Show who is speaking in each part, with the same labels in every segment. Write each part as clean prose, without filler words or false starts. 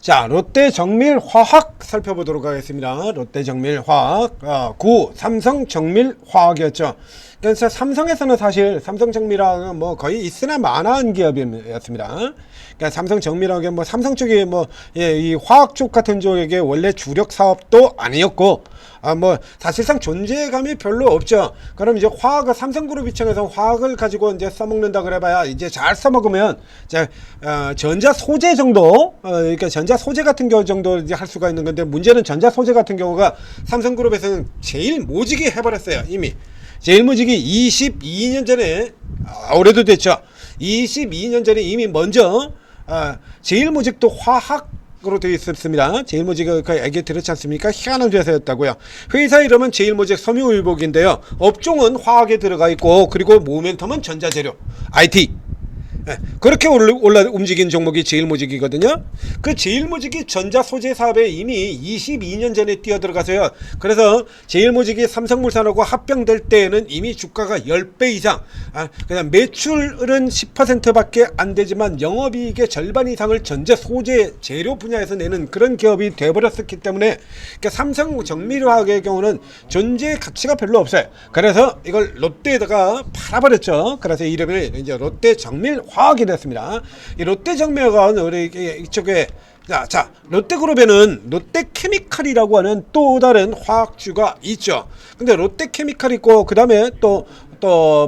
Speaker 1: 자, 롯데정밀화학 살펴보도록 하겠습니다. 롯데정밀화학 9 삼성정밀화학이었죠. 그래서 삼성에서는 사실 삼성정밀화학은 뭐 거의 있으나 마나한 기업이었습니다. 그러니까 삼성정밀화학은 뭐 삼성 쪽이 뭐 이 화학 쪽 같은 쪽에게 원래 주력 사업도 아니었고 뭐 사실상 존재감이 별로 없죠. 그럼 이제 화학을 삼성그룹 입장에서 화학을 가지고 이제 써먹는다 그래봐야 이제 잘 써먹으면 이제 전자 소재 정도 그러니까 전자 소재 같은 경우 정도 이제 할 수가 있는 건데, 문제는 전자 소재 같은 경우가 삼성그룹에서는 제일 모직이 해버렸어요. 이미 제일 모직이 22년 전에 올해도 됐죠. 22년 전에 이미 먼저 제일 모직도 화학으로 되어 있었습니다. 제일모직이 그 얘기 들었지 않습니까? 희한한 회사였다고요. 회사 이름은 제일모직 섬유의복인데요. 업종은 화학에 들어가 있고, 그리고 모멘텀은 전자재료, IT. 그렇게 움직인 종목이 제일모직이거든요. 그 제일모직이 전자소재 사업에 이미 22년 전에 뛰어들어가서요. 그래서 제일모직이 삼성물산하고 합병될 때에는 이미 주가가 10배 이상, 그냥 매출은 10%밖에 안 되지만 영업이익의 절반 이상을 전자소재 재료 분야에서 내는 그런 기업이 되어버렸기 때문에, 그러니까 삼성정밀화학의 경우는 존재 가치가 별로 없어요. 그래서 이걸 롯데에다가 팔아버렸죠. 그래서 이름을 이제 롯데정밀화학이 됐습니다. 이 롯데정밀화학은 우리 이쪽에 자 롯데그룹에는 롯데케미칼이라고 하는 또 다른 화학주가 있죠. 근데 롯데케미칼 있고, 그 다음에 또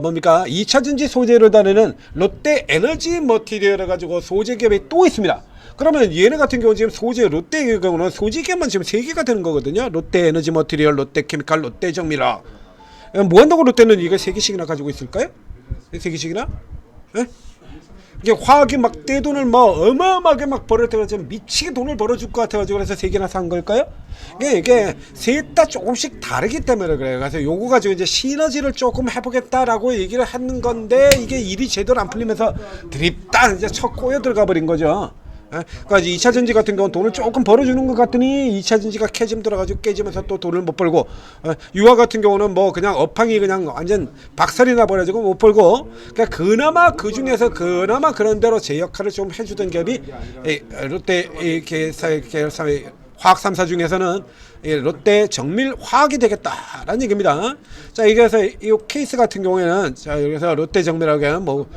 Speaker 1: 뭡니까 2차전지 소재를 다루는 롯데에너지 머티리얼을 가지고 소재 기업이 또 있습니다. 그러면 얘네 같은 경우는 지금 소재, 롯데의 경우는 소재 기업만 지금 3개가 되는 거거든요. 롯데에너지 머티리얼, 롯데케미칼, 롯데정밀화학. 뭐 한다고 롯데는 이거 3개씩이나 가지고 있을까요? 3개씩이나? 예? 이게 화학이 막 떼돈을 뭐 어마어마하게 막 벌을 때가 좀 미치게 돈을 벌어줄 것 같아가지고 그래서 3개나 산 걸까요? 이게 셋 다 조금씩 다르기 때문에 그래요. 그래서 요거 가지고 이제 시너지를 조금 해보겠다라고 얘기를 하는 건데, 이게 일이 제대로 안 풀리면서 드립다 이제 첫 꼬여 들어가 버린 거죠. 그러니까 2차전지 같은 경우는 돈을 조금 벌어주는 것 같더니 2차전지가 캐짐 들어가지고 깨지면서 또 돈을 못 벌고, 유화 같은 경우는 뭐 그냥 업황이 그냥 완전 박살이 나버려지고 못 벌고, 그러니까 그나마 그 중에서 그나마 그런 대로 제 역할을 좀 해주던 기업이 롯데 계열사 화학 3사 중에서는 롯데정밀화학이 되겠다라는 얘기입니다. 자, 이게서 이 케이스 같은 경우에는, 자, 여기서 롯데정밀화학은 뭐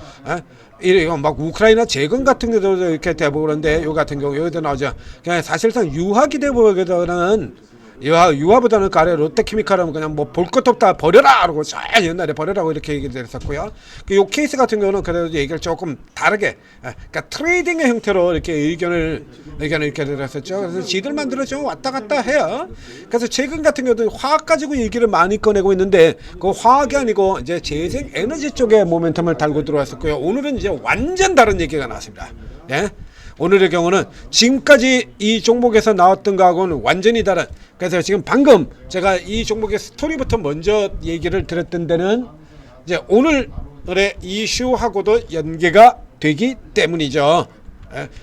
Speaker 1: 이거 막 우크라이나 재건 같은 데도 이렇게 되고 그런데, 요 같은 경우 여기도 나오죠. 그냥 사실상 유화기 되보기보다는 유화보다는 아래 롯데케미칼은 그냥 뭐 볼 것도 없다, 버려라 그러고 옛날에 버려라고 이렇게 얘기를 했었고요. 요 케이스 같은 경우는 그래도 얘기를 조금 다르게, 그러니까 트레이딩의 형태로 이렇게 의견을 이렇게 들었었죠. 그래서 지들만들어 좀 왔다 갔다 해요. 그래서 최근 같은 경우도 화학 가지고 얘기를 많이 꺼내고 있는데, 그 화학이 아니고 이제 재생 에너지 쪽에 모멘텀을 달고 들어왔었고요. 오늘은 이제 완전 다른 얘기가 나왔습니다. 예? 오늘의 경우는 지금까지 이 종목에서 나왔던 거하고는 완전히 다른, 그래서 지금 방금 제가 이 종목의 스토리부터 먼저 얘기를 드렸던 데는 이제 오늘의 이슈하고도 연계가 되기 때문이죠.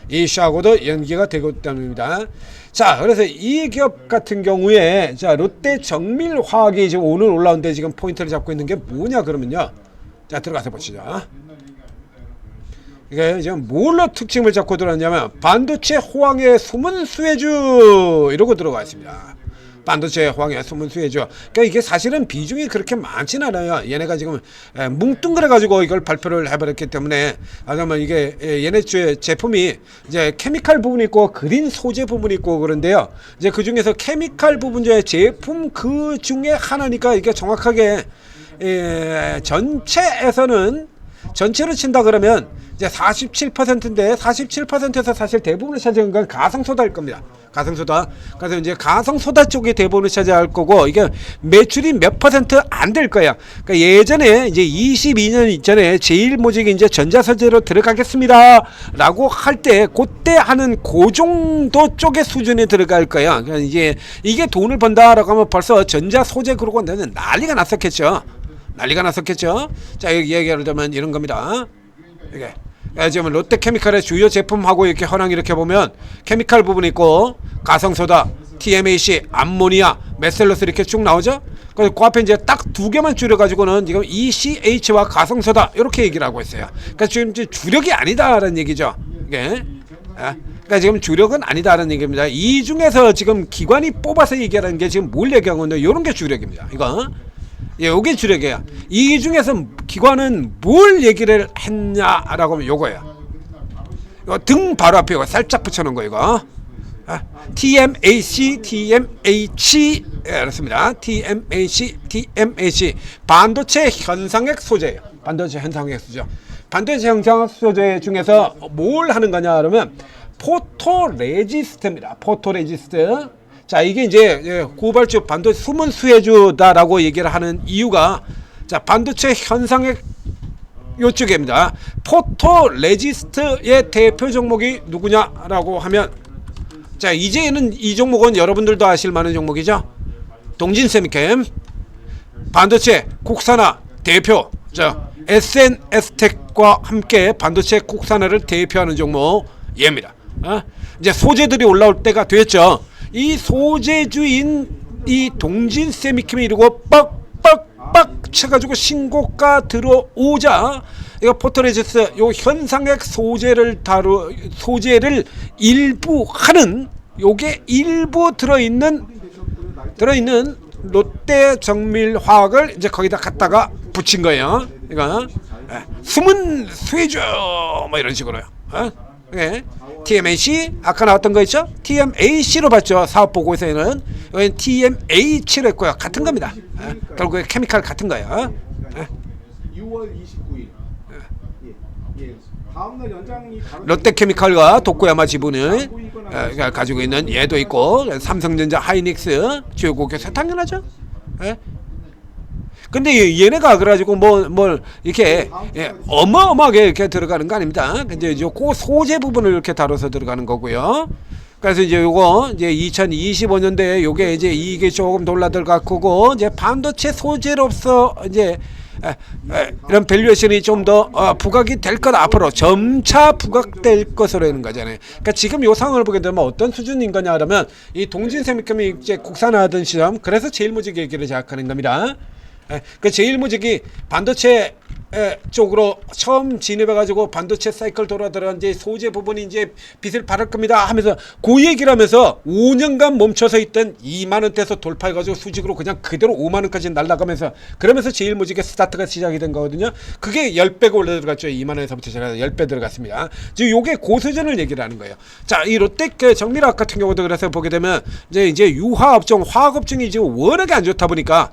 Speaker 1: 이슈하고도 연계가 되기 때문입니다. 자, 그래서 이 기업 같은 경우에, 자, 롯데정밀화학이 지금 오늘 올라온데 지금 포인트를 잡고 있는 게 뭐냐 그러면요. 자, 들어가서 보시죠. 이게 지금 뭘로 특징을 잡고 들어왔냐면 반도체 호황의 숨은 수혜주 이러고 들어가 있습니다. 반도체 호황의 숨은 수혜주. 그러니까 이게 사실은 비중이 그렇게 많진 않아요. 얘네가 지금 뭉뚱그려 가지고 이걸 발표를 해버렸기 때문에, 그러면 이게 얘네 제품이 이제 케미칼 부분이 있고 그린 소재 부분이 있고 그런데요. 이제 그 중에서 케미칼 부분 중에 제품 그 중에 하나니까 이게 정확하게 전체에서는, 전체로 친다 그러면 이제 47%인데 47%에서 사실 대부분을 차지한 건 가성소다일 겁니다. 가성소다. 그래서 이제 가성소다 쪽이 대부분을 차지할 거고, 이게 매출이 몇 퍼센트 안 될 거야. 그러니까 예전에 이제 22년 전에 제일모직이 이제 전자소재로 들어가겠습니다라고 할 때 그때 하는 그 정도 쪽의 수준에 들어갈 거야. 그러니까 이제 이게 돈을 번다라고 하면 벌써 전자소재 그러고 난리가 났었겠죠. 자, 여기 얘기를 하면 이런 겁니다. 이게 지금 롯데케미칼의 주요 제품하고 이렇게 현황 이렇게 보면 케미칼 부분이 있고 가성소다, TMAC, 암모니아, 메셀러스 이렇게 쭉 나오죠. 그래서 그 앞에 이제 딱 2개만 줄여가지고는 지금 ECH와 가성소다 이렇게 얘기를 하고 있어요. 그러니까 지금 주력이 아니다라는 얘기죠. 이게 그러니까 지금 주력은 아니다라는 얘기입니다. 이 중에서 지금 기관이 뽑아서 얘기하는 게 지금 뭘 얘기하고 있는데 이런 게 주력입니다. 이거 요게 주력이에요. 이 중에서 기관은 뭘 얘기를 했냐라고 하면 요거예요. 이거 등 바로 앞에 이거 살짝 붙여놓은 거 이거. TMAC, TMH 그렇습니다. TMAC 반도체 현상핵 소재예요. 반도체 현상핵 소재. 반도체 현상핵 소재 중에서 뭘 하는 거냐 그러면 포토레지스트입니다. 포토레지스트. 자, 이게 이제 고발주 반도체 숨은 수혜주다라고 얘기를 하는 이유가 자, 반도체 현상핵 요쪽입니다. 포토레지스트의 대표 종목이 누구냐라고 하면 자, 이제는 이 종목은 여러분들도 아실 만한 종목이죠. 동진세미캠 반도체 국산화 대표 자, SNS텍과 함께 반도체 국산화를 대표하는 종목 얘입니다. 이제 소재들이 올라올 때가 됐죠. 이 소재주인 이 동진세미캠이 이러고 빡빡빡 쳐가지고 신고가 들어오자 이거 포토레지스트 요 현상핵 소재를 소재를 일부 하는 요게 일부 들어있는 롯데정밀화학을 이제 거기다 갖다가 붙인 거예요. 이거 숨은 수혜주 뭐 이런 식으로요. TMAC 아까 나왔던 거 있죠? TMAC로 봤죠. 사업보고서에는 이건 TMH로 했고요. 같은 겁니다. 결국에 케미칼 같은 거예요.
Speaker 2: 6월 29일. 다음날 연장이
Speaker 1: 롯데케미칼과 도코야마 지분을 가지고 있는 얘도 있고 삼성전자, 하이닉스 주요 고객사 당연하죠. 근데 얘네가 그래가지고 뭐 이렇게 어마어마하게 이렇게 들어가는 거 아닙니다. 근데 이제 그 소재 부분을 이렇게 다뤄서 들어가는 거고요. 그래서 이제 요거 이제 2025년도에 요게 이제 이익이 조금 놀라들 거고 이제 반도체 소재로서 이제 이런 밸류에이션이 좀 더 부각이 될 것 앞으로 점차 부각될 것으로 하는 거잖아요. 그러니까 지금 요 상황을 보게 되면 어떤 수준인 거냐 그러면 이 동진세미컴이 이제 국산화하던 시점 그래서 제일모직 얘기를 시작하는 겁니다. 그 제일모직이 반도체 쪽으로 처음 진입해가지고 반도체 사이클 돌아들어 이제 소재 부분이 이제 빛을 발할 겁니다 하면서 그 얘기를 하면서 5년간 멈춰서 있던 2만원대에서 돌파해가지고 수직으로 그냥 그대로 5만원까지 날아가면서 그러면서 제일모직의 스타트가 시작이 된 거거든요. 그게 10배가 올라 들어갔죠. 2만원에서부터 제가 10배 들어갔습니다. 지금 요게 고수준을 얘기를 하는 거예요. 자, 이 롯데 정밀화학 같은 경우도 그래서 보게 되면 이제 유화업종, 화학업종이 지금 워낙에 안 좋다 보니까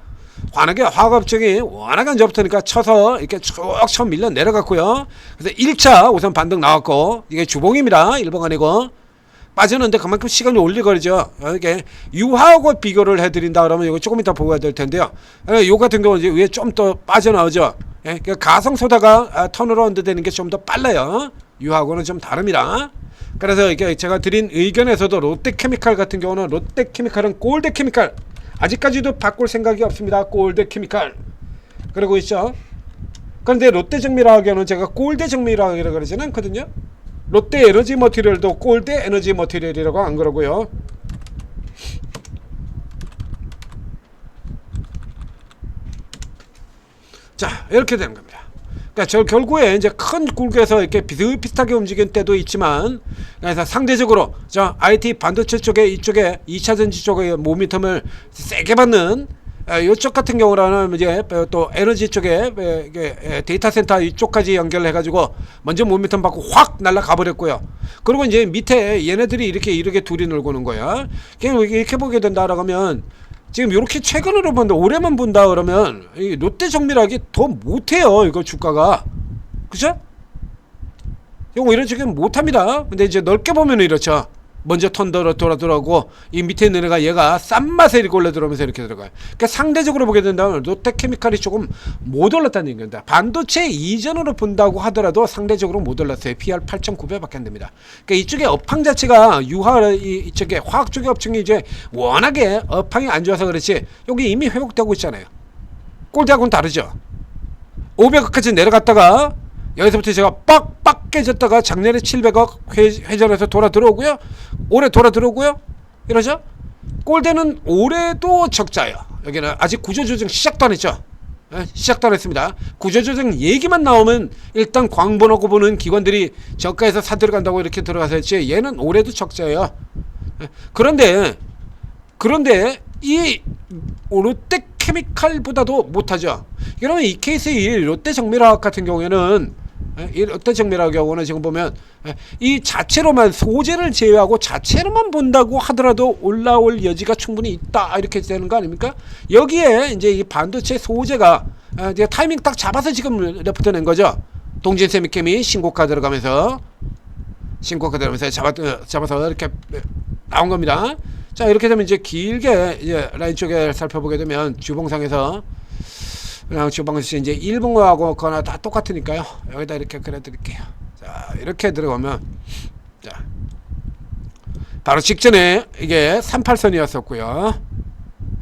Speaker 1: 화학업종이 워낙 안 좋다니까 쳐서 이렇게 쭉 처음 밀려 내려갔고요. 그래서 1차 우선 반등 나왔고 이게 주봉입니다. 1번 아니고 빠졌는데 그만큼 시간이 오래 걸리죠. 이게 유화하고 비교를 해드린다 그러면 이거 조금 이따 보고야 될 텐데요. 요 같은 경우는 이제 위에 좀 더 빠져나오죠. 가성소다가 턴어라운드 되는 게 좀 더 빨라요. 유화하고는 좀 다릅니다. 그래서 이게 제가 드린 의견에서도 롯데케미칼 같은 경우는 롯데케미칼은 골드케미칼 아직까지도 바꿀 생각이 없습니다. 골드케미칼 그러고 있죠. 그런데 롯데정밀화학에는 제가 골드정밀화학이라고 그러지는 않거든요. 롯데에너지 머티리얼도 골드에너지 머티리얼이라고 안 그러고요. 자, 이렇게 되는 겁니다. 그러니까 저 결국에 이제 큰 굴기에서 이렇게 비슷비슷하게 움직인 때도 있지만, 그래서 상대적으로 저 IT 반도체 쪽에 이쪽에 2차전지 쪽의 모멘텀을 세게 받는 이쪽 같은 경우라는 이제 또 에너지 쪽에 데이터 센터 이쪽까지 연결해가지고 먼저 모멘텀 받고 확 날아가 버렸고요. 그리고 이제 밑에 얘네들이 이렇게 둘이 놀고 오는 거야. 이렇게 보게 된다라고 하면. 지금 이렇게 최근으로 본다 올해만 본다 그러면 이 롯데정밀화학이 더 못해요. 이거 주가가 그죠? 이거 이런 식은 못합니다. 근데 이제 넓게 보면 이렇죠. 먼저 턴 돌아오고 이 밑에 있는 애가 얘가 싼 맛에 이렇게 올라 들어오면서 이렇게 들어가요. 그러니까 상대적으로 보게 된다면 롯데케미칼이 조금 못 올랐다는 얘기입니다. 반도체 이전으로 본다고 하더라도 상대적으로 못 올랐어요. PR 8,900밖에 안 됩니다. 그러니까 이쪽에 업황 자체가 이쪽에 화학 쪽의 업종이 이제 워낙에 업황이 안 좋아서 그렇지 여기 이미 회복되고 있잖아요. 꼴대하고는 다르죠. 500억까지 내려갔다가 여기서부터 제가 빡빡 깨졌다가 작년에 700억 회전해서 돌아 들어오고요. 올해 돌아 들어오고요. 이러죠. 꼴대는 올해도 적자예요. 여기는 아직 구조조정 시작도 안 했죠. 시작도 안 했습니다. 구조조정 얘기만 나오면 일단 광번하고 보는 기관들이 저가에서 사들어간다고 이렇게 들어가서 했지, 얘는 올해도 적자예요. 그런데 이 롯데케미칼보다도 못하죠. 그러면 이 케이스 이 롯데정밀화학 같은 경우에는, 이 롯데정밀화학 경우는 지금 보면 이 자체로만, 소재를 제외하고 자체로만 본다고 하더라도 올라올 여지가 충분히 있다, 이렇게 되는 거 아닙니까? 여기에 이제 이 반도체 소재가 이제 타이밍 딱 잡아서 지금 레포트 낸 거죠. 동진세미캠이 신고가 들어가면서 잡아서 이렇게 나온 겁니다. 자, 이렇게 되면 이제 길게 이제 라인 쪽에 살펴보게 되면 주봉상에서 그냥 주봉에서 이제 일봉하고 거나 다 똑같으니까요. 여기다 이렇게 그려드릴게요. 자, 이렇게 들어가면, 자, 바로 직전에 이게 38선이었었고요.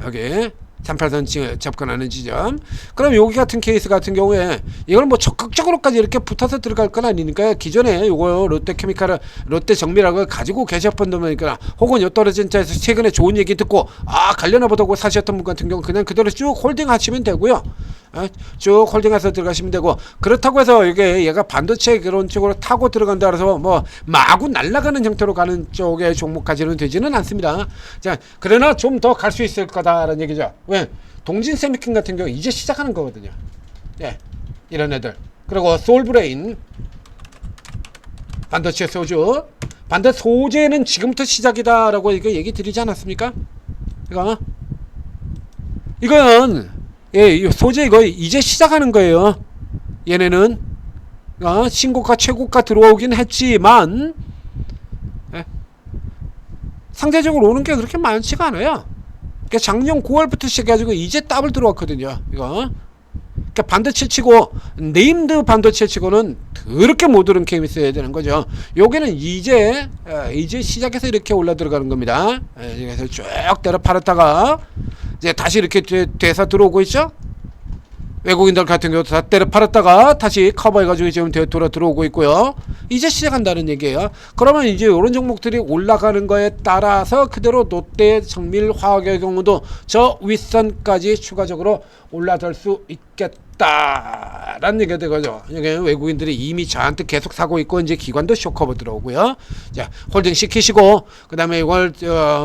Speaker 1: 여기 38선 접근하는 지점. 그럼 여기 같은 케이스 같은 경우에 이걸 뭐 적극적으로까지 이렇게 붙어서 들어갈 건 아니니까요. 기존에 요거 롯데케미칼, 롯데정밀화학을 가지고 계셨던 분이니까, 혹은 요 떨어진 자에서 최근에 좋은 얘기 듣고 관련해 보다고 사셨던 분 같은 경우 그냥 그대로 쭉 홀딩 하시면 되고요. 쭉 홀딩해서 들어가시면 되고, 그렇다고 해서 이게 얘가 반도체 그런 쪽으로 타고 들어간다 그래서 뭐 마구 날아가는 형태로 가는 쪽의 종목까지는 되지는 않습니다. 자, 그러나 좀 더 갈 수 있을 거다라는 얘기죠. 왜? 동진세미캠 같은 경우 이제 시작하는 거거든요. 예, 이런 애들. 그리고 솔브레인, 반도체 소주, 반도체 소재는 지금부터 시작이다라고 이거 얘기 드리지 않았습니까? 이건 예, 소재 이거 이제 시작하는 거예요. 얘네는 신고가 최고가 들어오긴 했지만, 예, 상대적으로 오는 게 그렇게 많지가 않아요. 그러니까 작년 9월부터 시작해가지고 이제 더블 들어왔거든요. 이거. 그러니까 반도체 치고, 네임드 반도체 치고는 그렇게 못 오른 케이스 해야 되는 거죠. 여기는 이제 시작해서 이렇게 올라 들어가는 겁니다. 그래서 쭉 때려 팔았다가 이제 다시 이렇게 돼서 들어오고 있죠. 외국인들 같은 경우도 다 때려 팔았다가 다시 커버해가지고 지금 돌아 들어오고 있고요. 이제 시작한다는 얘기예요. 그러면 이제 이런 종목들이 올라가는 거에 따라서 그대로 롯데정밀화학의 경우도 저 윗선까지 추가적으로 올라갈 수 있겠다라는 얘기가 되거죠. 이게 외국인들이 이미 저한테 계속 사고 있고, 이제 기관도 쇼커버 들어오고요. 자, 홀딩 시키시고, 그 다음에 이걸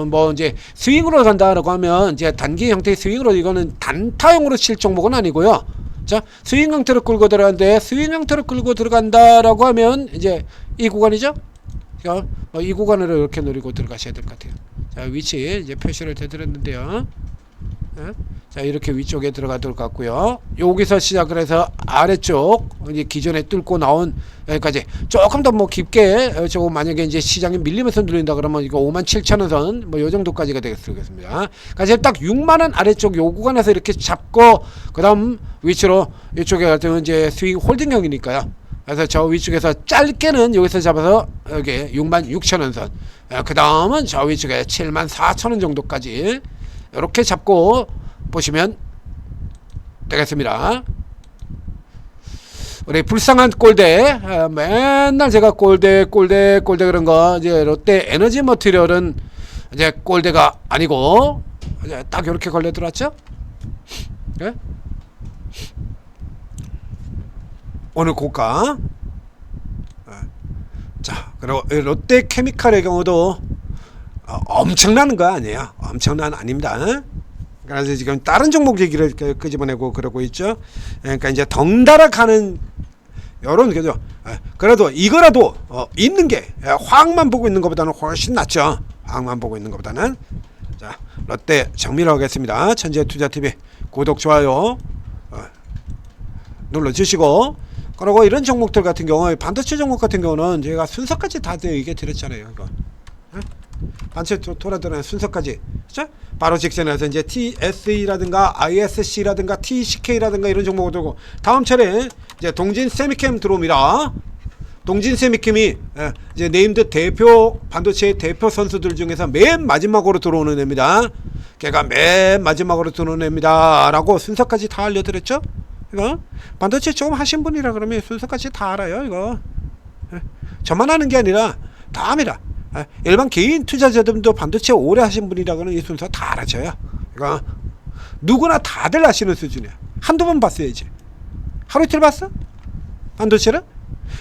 Speaker 1: 뭐 이제 스윙으로 간다라고 하면 이제 단기 형태의 스윙으로, 이거는 단타용으로 칠 종목은 아니고요. 자, 스윙 형태로 끌고 들어가는데, 스윙 형태로 끌고 들어간다라고 하면 이제 이 구간이죠. 이 구간으로 이렇게 노리고 들어가셔야 될 것 같아요. 자, 위치 이제 표시를 해드렸는데요. 자, 이렇게 위쪽에 들어가도록 같고요. 여기서 시작을 해서 아래쪽 이제 기존에 뚫고 나온 여기까지 조금 더 뭐 깊게, 저거 만약에 이제 시장이 밀리면서 누린다 그러면 이거 57,000원 선 뭐 요 정도까지가 되겠습니다. 그러니까 딱 6만원 아래쪽 요 구간에서 이렇게 잡고, 그 다음 위치로 이쪽에 같은 이제 스윙 홀딩형이니까요. 그래서 저 위쪽에서 짧게는 여기서 잡아서 여기 66,000원 선, 그 다음은 저 위쪽에 74,000원 정도까지 이렇게 잡고 보시면 되겠습니다. 우리 불쌍한 꼴대, 맨날 제가 꼴대 그런 거, 이제 롯데 에너지 머티리얼은 이제 꼴대가 아니고 이제 딱 이렇게 걸려 들어왔죠. 네? 오늘 고가. 자, 그리고 롯데케미칼의 경우도 엄청나는 거 아니에요. 엄청난 아닙니다. 그래서 지금 다른 종목 얘기를 끄집어내고 그러고 있죠. 그러니까 이제 덩달아 가는 요런 거죠. 그래도 이거라도 있는 게, 화학만 보고 있는 것보다는 훨씬 낫죠. 화학만 보고 있는 것보다는. 자, 롯데 정밀화 하겠습니다. 천재투자TV 구독, 좋아요 눌러주시고, 그리고 이런 종목들 같은 경우, 반도체 종목 같은 경우는 제가 순서까지 다 얘기해 드렸잖아요. 이거. 반도체 돌아드는 순서까지, 그렇죠? 바로 직전에서 이제 TSE라든가 ISC라든가 TCK라든가 이런 종목을 들고, 다음 차례 이제 동진세미캠 들어옵니다. 동진세미캠이 이제 네임드 대표 반도체 대표 선수들 중에서 맨 마지막으로 들어오는 애입니다. 걔가 맨 마지막으로 들어오는 애입니다라고 순서까지 다 알려드렸죠. 이거 반도체 조금 하신 분이라 그러면 순서까지 다 알아요. 이거 저만 하는 게 아니라 다 압니다. 일반 개인 투자자들도 반도체 오래 하신 분이라 그러면 이 순서 다 알아져요. 이거 누구나 다들 아시는 수준이야. 한두 번 봤어야지. 하루 이틀 봤어? 반도체를?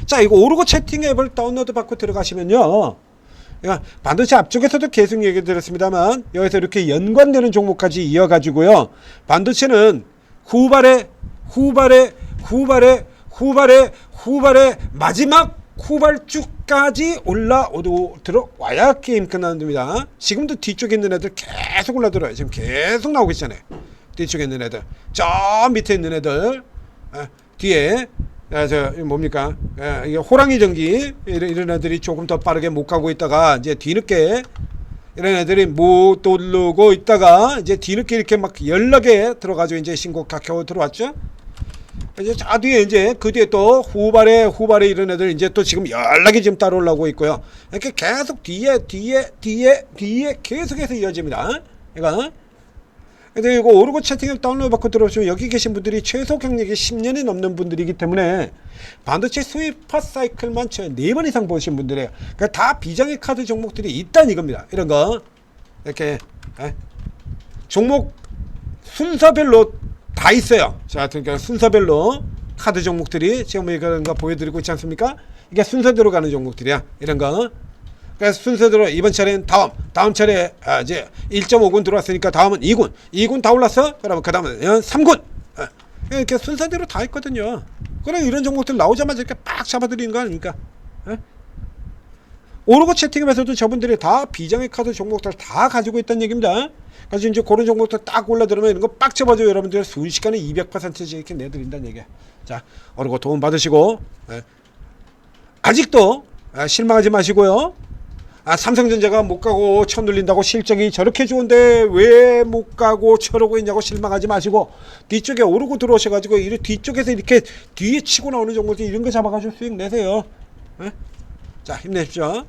Speaker 1: 자, 이거 오르고 채팅 앱을 다운로드 받고 들어가시면요, 그러니까 반도체 앞쪽에서도 계속 얘기 드렸습니다만 여기서 이렇게 연관되는 종목까지 이어가지고요, 반도체는 후발의 마지막 후발주까지 들어와야 게임 끝납니다. 지금도 뒤쪽에 있는 애들 계속 올라들어요. 지금 계속 나오고 있잖아요. 뒤쪽에 있는 애들, 저 밑에 있는 애들, 뒤에 저 뭡니까, 이게 호랑이 전기, 이런 애들이 조금 더 빠르게 못 가고 있다가 이제 뒤늦게 이런 애들이 못 오르고 있다가 이제 뒤늦게 이렇게 막 연락에 들어가지고 이제 신고가 겨우 들어왔죠. 이제 저 뒤에 이제 그 뒤에 또 후발에 이런 애들 이제 또 지금 연락이 지금 따로 올라오고 있고요. 이렇게 계속 뒤에 계속해서 이어집니다. 이거. 근데 이거 오르고 채팅을 다운로드 받고 들어오시면 여기 계신 분들이 최소 경력이 10년이 넘는 분들이기 때문에 반도체 수입화 사이클만 4번 이상 보신 분들이에요. 그러니까 다 비장의 카드 종목들이 있다는 이겁니다. 이런 거 이렇게 종목 순서별로 다 있어요. 자, 그러니까 순서별로 카드 종목들이 지금 이런 거 보여드리고 있지 않습니까? 이게 순서대로 가는 종목들이야. 이런 거. 그래서 순서대로 이번 차례는 다음 차례 이제 1.5군 들어왔으니까 다음은 2군 다 올랐어? 그러면 그 다음은 3군. 이렇게 순서대로 다 있거든요. 그럼 이런 종목들 나오자마자 이렇게 빡 잡아들이는 거 아닙니까? 오르고 채팅에서도 저분들이 다 비장의 카드 종목들 다 가지고 있다는 얘기입니다. 그래서 이제 그런 종목들 딱 올라들으면 이런 거 빡 잡아줘요. 여러분들 순식간에 200%씩 이렇게 내드린다는 얘기야. 자, 오르고 도움 받으시고, 아직도 실망하지 마시고요. 삼성전자가 못 가고 쳐 눌린다고 실적이 저렇게 좋은데 왜 못 가고 저러고 있냐고 실망하지 마시고, 뒤쪽에 오르고 들어오셔가지고 뒤쪽에서 이렇게 뒤에 치고 나오는 종목들 이런 거 잡아가지고 수익 내세요. 자, 힘내십시오.